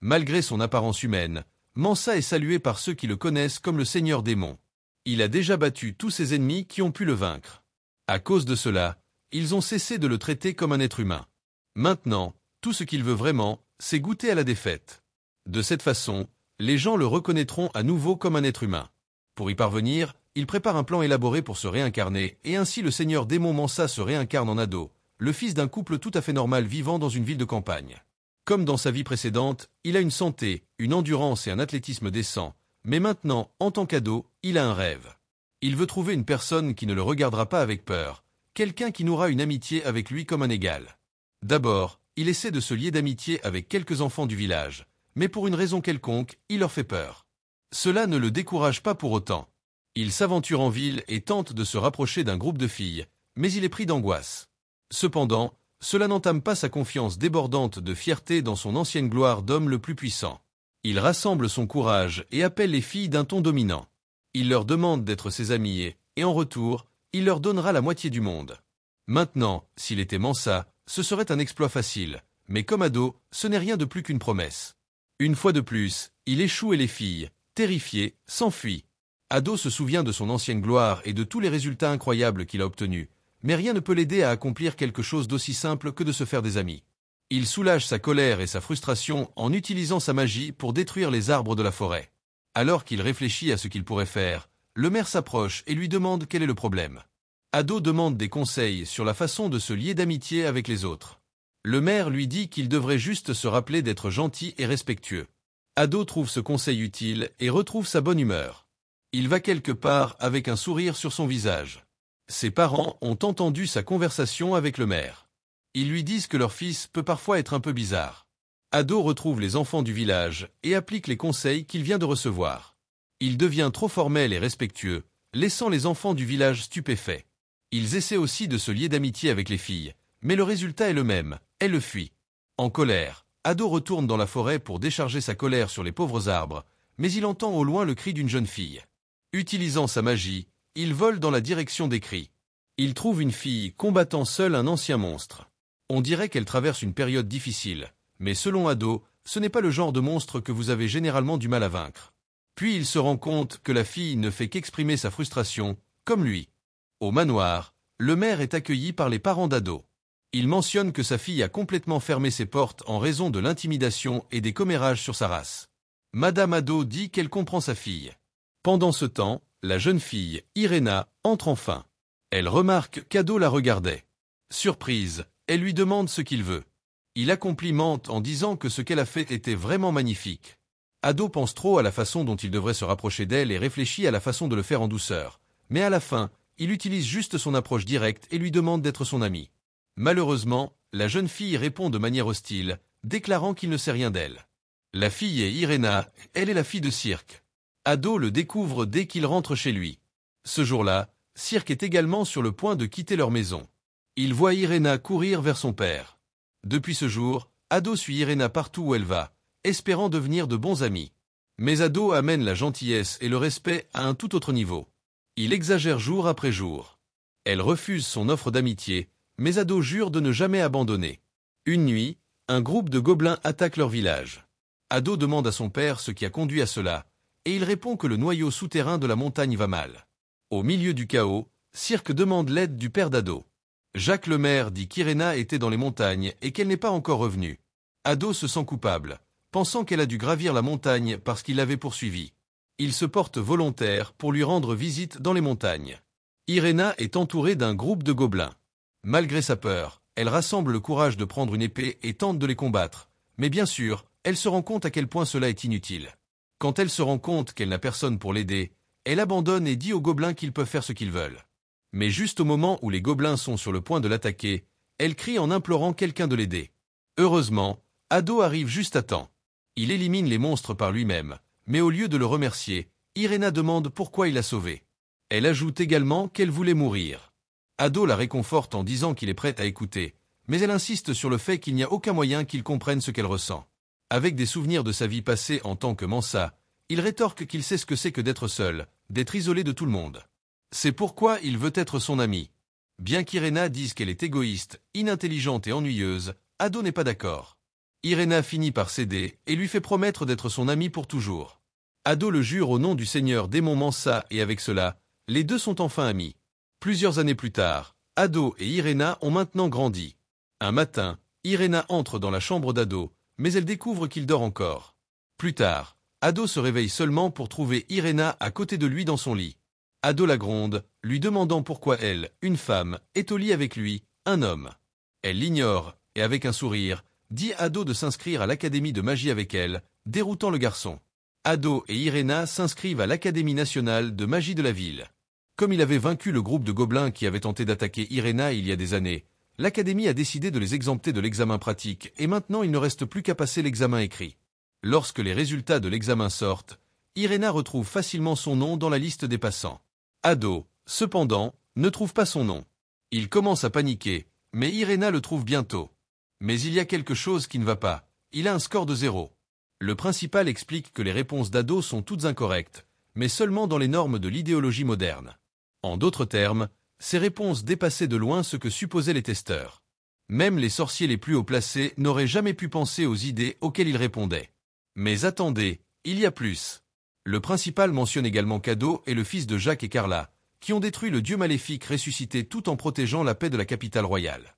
Malgré son apparence humaine, Mansa est salué par ceux qui le connaissent comme le Seigneur Démon. Il a déjà battu tous ses ennemis qui ont pu le vaincre. À cause de cela, ils ont cessé de le traiter comme un être humain. Maintenant, tout ce qu'il veut vraiment, c'est goûter à la défaite. De cette façon, les gens le reconnaîtront à nouveau comme un être humain. Pour y parvenir, il prépare un plan élaboré pour se réincarner, et ainsi le Seigneur Démon Mansa se réincarne en Ado, le fils d'un couple tout à fait normal vivant dans une ville de campagne. Comme dans sa vie précédente, il a une santé, une endurance et un athlétisme décent, mais maintenant, en tant qu'ado, il a un rêve. Il veut trouver une personne qui ne le regardera pas avec peur, quelqu'un qui nourra une amitié avec lui comme un égal. D'abord, il essaie de se lier d'amitié avec quelques enfants du village, mais pour une raison quelconque, il leur fait peur. Cela ne le décourage pas pour autant. Il s'aventure en ville et tente de se rapprocher d'un groupe de filles, mais il est pris d'angoisse. Cependant, cela n'entame pas sa confiance débordante de fierté dans son ancienne gloire d'homme le plus puissant. Il rassemble son courage et appelle les filles d'un ton dominant. Il leur demande d'être ses amies et en retour, il leur donnera la moitié du monde. Maintenant, s'il était Mansa, ce serait un exploit facile, mais comme ado, ce n'est rien de plus qu'une promesse. Une fois de plus, il échoue et les filles, terrifiées, s'enfuient. Ado se souvient de son ancienne gloire et de tous les résultats incroyables qu'il a obtenus, mais rien ne peut l'aider à accomplir quelque chose d'aussi simple que de se faire des amis. Il soulage sa colère et sa frustration en utilisant sa magie pour détruire les arbres de la forêt. Alors qu'il réfléchit à ce qu'il pourrait faire, le maire s'approche et lui demande quel est le problème. Ado demande des conseils sur la façon de se lier d'amitié avec les autres. Le maire lui dit qu'il devrait juste se rappeler d'être gentil et respectueux. Ado trouve ce conseil utile et retrouve sa bonne humeur. Il va quelque part avec un sourire sur son visage. Ses parents ont entendu sa conversation avec le maire. Ils lui disent que leur fils peut parfois être un peu bizarre. Ado retrouve les enfants du village et applique les conseils qu'il vient de recevoir. Il devient trop formel et respectueux, laissant les enfants du village stupéfaits. Ils essaient aussi de se lier d'amitié avec les filles, mais le résultat est le même, elles le fuient. En colère, Ado retourne dans la forêt pour décharger sa colère sur les pauvres arbres, mais il entend au loin le cri d'une jeune fille. Utilisant sa magie, il vole dans la direction des cris. Il trouve une fille combattant seule un ancien monstre. On dirait qu'elle traverse une période difficile, mais selon Ado, ce n'est pas le genre de monstre que vous avez généralement du mal à vaincre. Puis il se rend compte que la fille ne fait qu'exprimer sa frustration, comme lui. Au manoir, le maire est accueilli par les parents d'Ado. Il mentionne que sa fille a complètement fermé ses portes en raison de l'intimidation et des commérages sur sa race. Madame Ado dit qu'elle comprend sa fille. Pendant ce temps, la jeune fille, Irena, entre enfin. Elle remarque qu'Ado la regardait. Surprise, elle lui demande ce qu'il veut. Il la complimente en disant que ce qu'elle a fait était vraiment magnifique. Ado pense trop à la façon dont il devrait se rapprocher d'elle et réfléchit à la façon de le faire en douceur. Mais à la fin, il utilise juste son approche directe et lui demande d'être son ami. Malheureusement, la jeune fille répond de manière hostile, déclarant qu'il ne sait rien d'elle. La fille est Irena, elle est la fille de Cirque. Ado le découvre dès qu'il rentre chez lui. Ce jour-là, Cirque est également sur le point de quitter leur maison. Il voit Irena courir vers son père. Depuis ce jour, Ado suit Irena partout où elle va, espérant devenir de bons amis. Mais Ado amène la gentillesse et le respect à un tout autre niveau. Il exagère jour après jour. Elle refuse son offre d'amitié, mais Ado jure de ne jamais abandonner. Une nuit, un groupe de gobelins attaque leur village. Ado demande à son père ce qui a conduit à cela, et il répond que le noyau souterrain de la montagne va mal. Au milieu du chaos, Cirque demande l'aide du père d'Ado. Jacques le maire dit qu'Irena était dans les montagnes et qu'elle n'est pas encore revenue. Ado se sent coupable, pensant qu'elle a dû gravir la montagne parce qu'il l'avait poursuivie. Il se porte volontaire pour lui rendre visite dans les montagnes. Irena est entourée d'un groupe de gobelins. Malgré sa peur, elle rassemble le courage de prendre une épée et tente de les combattre. Mais bien sûr, elle se rend compte à quel point cela est inutile. Quand elle se rend compte qu'elle n'a personne pour l'aider, elle abandonne et dit aux gobelins qu'ils peuvent faire ce qu'ils veulent. Mais juste au moment où les gobelins sont sur le point de l'attaquer, elle crie en implorant quelqu'un de l'aider. Heureusement, Ado arrive juste à temps. Il élimine les monstres par lui-même, mais au lieu de le remercier, Irena demande pourquoi il l'a sauvée. Elle ajoute également qu'elle voulait mourir. Ado la réconforte en disant qu'il est prêt à écouter, mais elle insiste sur le fait qu'il n'y a aucun moyen qu'il comprenne ce qu'elle ressent. Avec des souvenirs de sa vie passée en tant que Mansa, il rétorque qu'il sait ce que c'est que d'être seul, d'être isolé de tout le monde. C'est pourquoi il veut être son ami. Bien qu'Irena dise qu'elle est égoïste, inintelligente et ennuyeuse, Ado n'est pas d'accord. Irena finit par céder et lui fait promettre d'être son ami pour toujours. Ado le jure au nom du seigneur démon Mansa et avec cela, les deux sont enfin amis. Plusieurs années plus tard, Ado et Irena ont maintenant grandi. Un matin, Irena entre dans la chambre d'Ado, mais elle découvre qu'il dort encore. Plus tard, Ado se réveille seulement pour trouver Irena à côté de lui dans son lit. Ado la gronde, lui demandant pourquoi elle, une femme, est au lit avec lui, un homme. Elle l'ignore, et avec un sourire, dit à Ado de s'inscrire à l'académie de magie avec elle, déroutant le garçon. Ado et Irena s'inscrivent à l'Académie nationale de magie de la ville. Comme il avait vaincu le groupe de gobelins qui avait tenté d'attaquer Irena il y a des années, l'Académie a décidé de les exempter de l'examen pratique et maintenant il ne reste plus qu'à passer l'examen écrit. Lorsque les résultats de l'examen sortent, Irena retrouve facilement son nom dans la liste des passants. Ado, cependant, ne trouve pas son nom. Il commence à paniquer, mais Irena le trouve bientôt. Mais il y a quelque chose qui ne va pas, il a un score de 0. Le principal explique que les réponses d'Ado sont toutes incorrectes, mais seulement dans les normes de l'idéologie moderne. En d'autres termes, ces réponses dépassaient de loin ce que supposaient les testeurs. Même les sorciers les plus haut placés n'auraient jamais pu penser aux idées auxquelles ils répondaient. Mais attendez, il y a plus. Le principal mentionne également qu'Ado est le fils de Jacques et Carla, qui ont détruit le dieu maléfique ressuscité tout en protégeant la paix de la capitale royale.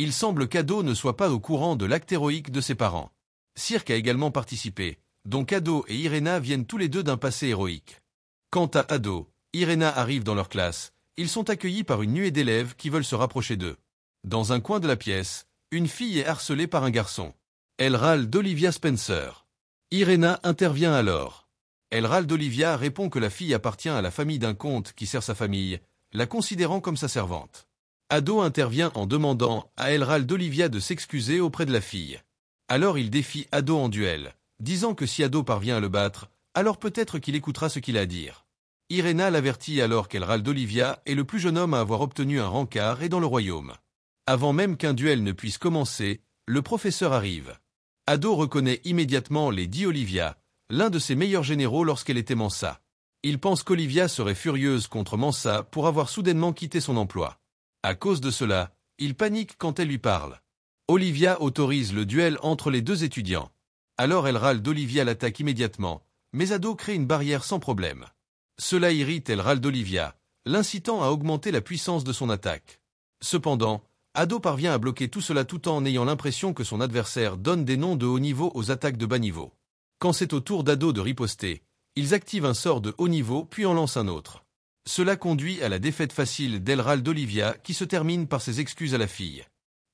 Il semble qu'Ado ne soit pas au courant de l'acte héroïque de ses parents. Cirque a également participé, donc Ado et Irena viennent tous les deux d'un passé héroïque. Quant à Ado, Irena arrive dans leur classe, ils sont accueillis par une nuée d'élèves qui veulent se rapprocher d'eux. Dans un coin de la pièce, une fille est harcelée par un garçon. Elle râle d'Olivia Spencer. Irena intervient alors. Elle râle d'Olivia répond que la fille appartient à la famille d'un comte qui sert sa famille, la considérant comme sa servante. Ado intervient en demandant à El râle d'Olivia de s'excuser auprès de la fille. Alors il défie Ado en duel, disant que si Ado parvient à le battre, alors peut-être qu'il écoutera ce qu'il a à dire. Irena l'avertit alors qu'El râle d'Olivia est le plus jeune homme à avoir obtenu un rencard et dans le royaume. Avant même qu'un duel ne puisse commencer, le professeur arrive. Ado reconnaît immédiatement Lady Olivia, l'un de ses meilleurs généraux lorsqu'elle était Mansa. Il pense qu'Olivia serait furieuse contre Mansa pour avoir soudainement quitté son emploi. À cause de cela, il panique quand elle lui parle. Olivia autorise le duel entre les deux étudiants. Alors El râle d'Olivia l'attaque immédiatement, mais Ado crée une barrière sans problème. Cela irrite El râle d'Olivia, l'incitant à augmenter la puissance de son attaque. Cependant, Ado parvient à bloquer tout cela tout en ayant l'impression que son adversaire donne des noms de haut niveau aux attaques de bas niveau. Quand c'est au tour d'Ado de riposter, ils activent un sort de haut niveau puis en lancent un autre. Cela conduit à la défaite facile d'El râle d'Olivia qui se termine par ses excuses à la fille.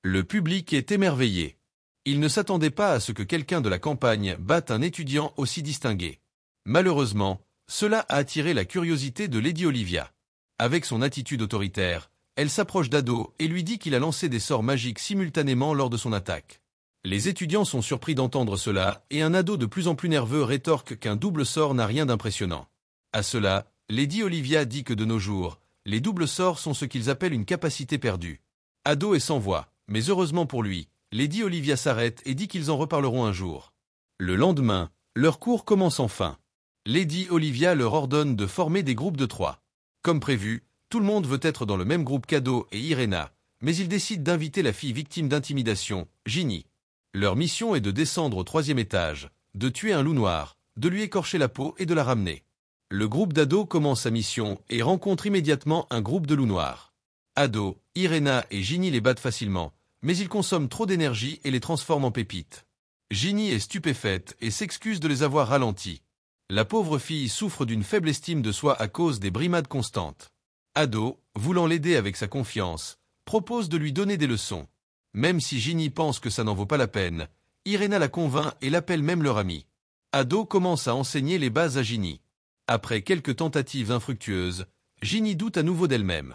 Le public est émerveillé. Il ne s'attendait pas à ce que quelqu'un de la campagne batte un étudiant aussi distingué. Malheureusement, cela a attiré la curiosité de Lady Olivia. Avec son attitude autoritaire, elle s'approche d'Ado et lui dit qu'il a lancé des sorts magiques simultanément lors de son attaque. Les étudiants sont surpris d'entendre cela et un Ado de plus en plus nerveux rétorque qu'un double sort n'a rien d'impressionnant. À cela, Lady Olivia dit que de nos jours, les doubles sorts sont ce qu'ils appellent une capacité perdue. Ado est sans voix, mais heureusement pour lui, Lady Olivia s'arrête et dit qu'ils en reparleront un jour. Le lendemain, leur cours commence enfin. Lady Olivia leur ordonne de former des groupes de 3. Comme prévu, tout le monde veut être dans le même groupe qu'Ado et Irena, mais ils décident d'inviter la fille victime d'intimidation, Ginny. Leur mission est de descendre au 3e étage, de tuer un loup noir, de lui écorcher la peau et de la ramener. Le groupe d'Ado commence sa mission et rencontre immédiatement un groupe de loups noirs. Ado, Irena et Ginny les battent facilement, mais ils consomment trop d'énergie et les transforment en pépites. Ginny est stupéfaite et s'excuse de les avoir ralentis. La pauvre fille souffre d'une faible estime de soi à cause des brimades constantes. Ado, voulant l'aider avec sa confiance, propose de lui donner des leçons. Même si Ginny pense que ça n'en vaut pas la peine, Irena la convainc et l'appelle même leur amie. Ado commence à enseigner les bases à Ginny. Après quelques tentatives infructueuses, Ginny doute à nouveau d'elle-même.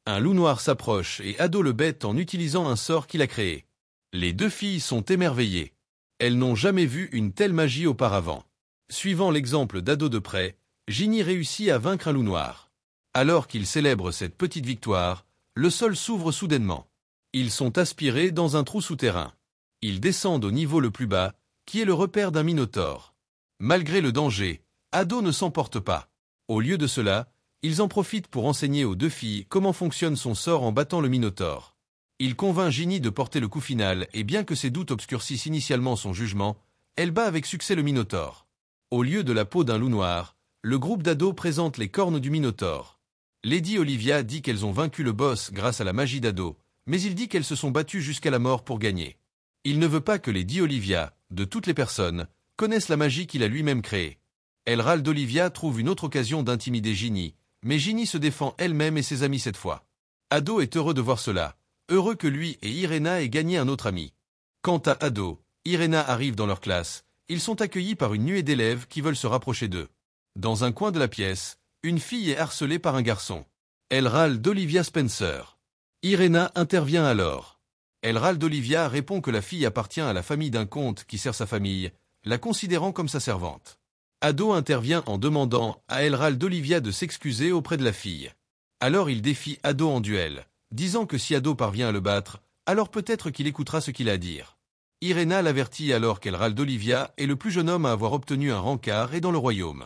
Un loup noir s'approche et Ado le bête en utilisant un sort qu'il a créé. Les deux filles sont émerveillées. Elles n'ont jamais vu une telle magie auparavant. Suivant l'exemple d'Ado de près, Ginny réussit à vaincre un loup noir. Alors qu'ils célèbrent cette petite victoire, le sol s'ouvre soudainement. Ils sont aspirés dans un trou souterrain. Ils descendent au niveau le plus bas, qui est le repère d'un minotaure. Malgré le danger, Ado ne s'emporte pas. Au lieu de cela, ils en profitent pour enseigner aux deux filles comment fonctionne son sort en battant le minotaure. Il convainc Ginny de porter le coup final et bien que ses doutes obscurcissent initialement son jugement, elle bat avec succès le Minotaure. Au lieu de la peau d'un loup noir, le groupe d'Ado présente les cornes du Minotaure. Lady Olivia dit qu'elles ont vaincu le boss grâce à la magie d'Ado, mais il dit qu'elles se sont battues jusqu'à la mort pour gagner. Il ne veut pas que Lady Olivia, de toutes les personnes, connaissent la magie qu'il a lui-même créée. Elrald Olivia trouve une autre occasion d'intimider Ginny, mais Ginny se défend elle-même et ses amis cette fois. Ado est heureux de voir cela, heureux que lui et Irena aient gagné un autre ami. Quant à Ado, Irena arrive dans leur classe, ils sont accueillis par une nuée d'élèves qui veulent se rapprocher d'eux. Dans un coin de la pièce, une fille est harcelée par un garçon. Elle râle d'Olivia Spencer. Irena intervient alors. Elle râle d'Olivia répond que la fille appartient à la famille d'un comte qui sert sa famille, la considérant comme sa servante. Ado intervient en demandant à Elrald d'Olivia de s'excuser auprès de la fille. Alors il défie Ado en duel, disant que si Ado parvient à le battre, alors peut-être qu'il écoutera ce qu'il a à dire. Irena l'avertit alors qu'Elrald d'Olivia est le plus jeune homme à avoir obtenu un rencard et dans le royaume.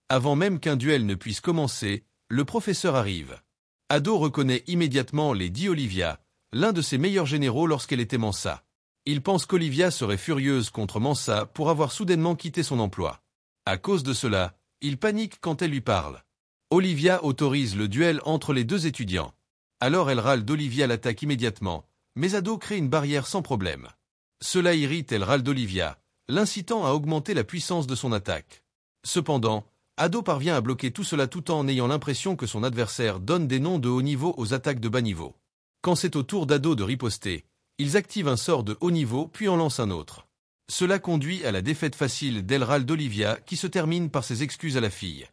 Avant même qu'un duel ne puisse commencer, le professeur arrive. Ado reconnaît immédiatement Lady Olivia, l'un de ses meilleurs généraux lorsqu'elle était Mansa. Il pense qu'Olivia serait furieuse contre Mansa pour avoir soudainement quitté son emploi. À cause de cela, il panique quand elle lui parle. Olivia autorise le duel entre les deux étudiants. Alors Elrald d'Olivia l'attaque immédiatement, mais Ado crée une barrière sans problème. Cela irrite Elrald d'Olivia, l'incitant à augmenter la puissance de son attaque. Cependant, Ado parvient à bloquer tout cela tout en ayant l'impression que son adversaire donne des noms de haut niveau aux attaques de bas niveau. Quand c'est au tour d'Ado de riposter, ils activent un sort de haut niveau puis en lancent un autre. Cela conduit à la défaite facile d'Elrald d'Olivia qui se termine par ses excuses à la fille.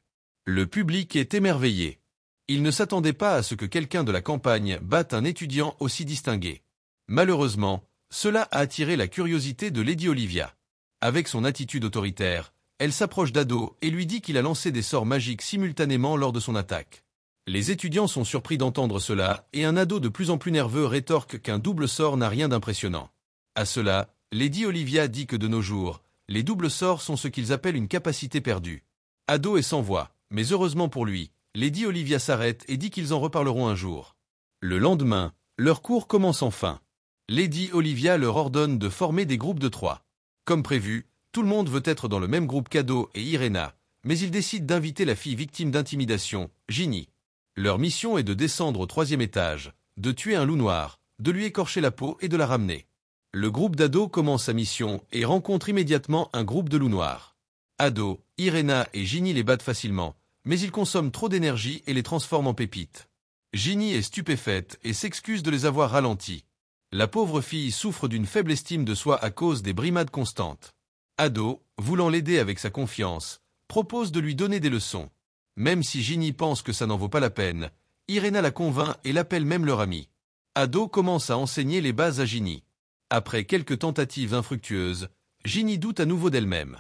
Le public est émerveillé. Il ne s'attendait pas à ce que quelqu'un de la campagne batte un étudiant aussi distingué. Malheureusement, cela a attiré la curiosité de Lady Olivia. Avec son attitude autoritaire, elle s'approche d'Ado et lui dit qu'il a lancé des sorts magiques simultanément lors de son attaque. Les étudiants sont surpris d'entendre cela et un Ado de plus en plus nerveux rétorque qu'un double sort n'a rien d'impressionnant. À cela, Lady Olivia dit que de nos jours, les doubles sorts sont ce qu'ils appellent une capacité perdue. Ado est sans voix, mais heureusement pour lui, Lady Olivia s'arrête et dit qu'ils en reparleront un jour. Le lendemain, leur cours commence enfin. Lady Olivia leur ordonne de former des groupes de 3. Comme prévu, tout le monde veut être dans le même groupe qu'Ado et Irena, mais ils décident d'inviter la fille victime d'intimidation, Ginny. Leur mission est de descendre au 3e étage, de tuer un loup noir, de lui écorcher la peau et de la ramener. Le groupe d'Ado commence sa mission et rencontre immédiatement un groupe de loups noirs. Ado, Irena et Ginny les battent facilement, mais ils consomment trop d'énergie et les transforment en pépites. Ginny est stupéfaite et s'excuse de les avoir ralentis. La pauvre fille souffre d'une faible estime de soi à cause des brimades constantes. Ado, voulant l'aider avec sa confiance, propose de lui donner des leçons. Même si Ginny pense que ça n'en vaut pas la peine, Irena la convainc et l'appelle même leur amie. Ado commence à enseigner les bases à Ginny. Après quelques tentatives infructueuses, Ginny doute à nouveau d'elle-même.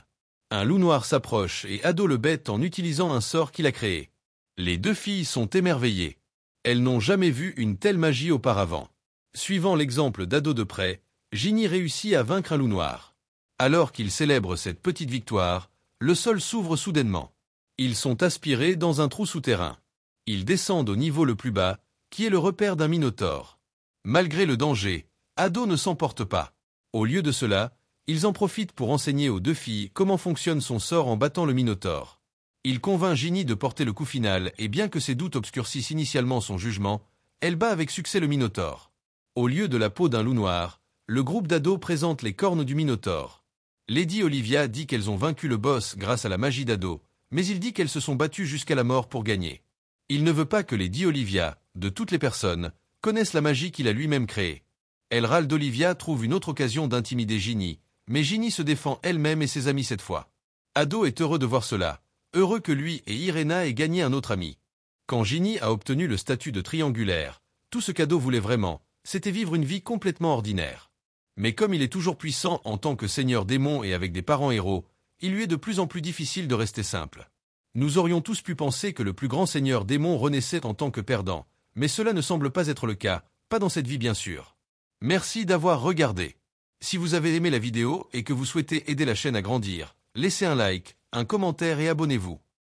Un loup noir s'approche et Ado le bête en utilisant un sort qu'il a créé. Les deux filles sont émerveillées. Elles n'ont jamais vu une telle magie auparavant. Suivant l'exemple d'Ado de près, Ginny réussit à vaincre un loup noir. Alors qu'ils célèbrent cette petite victoire, le sol s'ouvre soudainement. Ils sont aspirés dans un trou souterrain. Ils descendent au niveau le plus bas, qui est le repère d'un minotaure. Malgré le danger, Ado ne s'emporte pas. Au lieu de cela, ils en profitent pour enseigner aux deux filles comment fonctionne son sort en battant le minotaure. Il convainc Ginny de porter le coup final et bien que ses doutes obscurcissent initialement son jugement, elle bat avec succès le minotaure. Au lieu de la peau d'un loup noir, le groupe d'Ado présente les cornes du minotaure. Lady Olivia dit qu'elles ont vaincu le boss grâce à la magie d'Ado, mais il dit qu'elles se sont battues jusqu'à la mort pour gagner. Il ne veut pas que Lady Olivia, de toutes les personnes, connaissent la magie qu'il a lui-même créée. Elrald d'Olivia trouve une autre occasion d'intimider Ginny, mais Ginny se défend elle-même et ses amis cette fois. Ado est heureux de voir cela, heureux que lui et Irena aient gagné un autre ami. Quand Ginny a obtenu le statut de triangulaire, tout ce qu'Ado voulait vraiment, c'était vivre une vie complètement ordinaire. Mais comme il est toujours puissant en tant que seigneur démon et avec des parents héros, il lui est de plus en plus difficile de rester simple. Nous aurions tous pu penser que le plus grand seigneur démon renaissait en tant que perdant, mais cela ne semble pas être le cas, pas dans cette vie bien sûr. Merci d'avoir regardé. Si vous avez aimé la vidéo et que vous souhaitez aider la chaîne à grandir, laissez un like, un commentaire et abonnez-vous.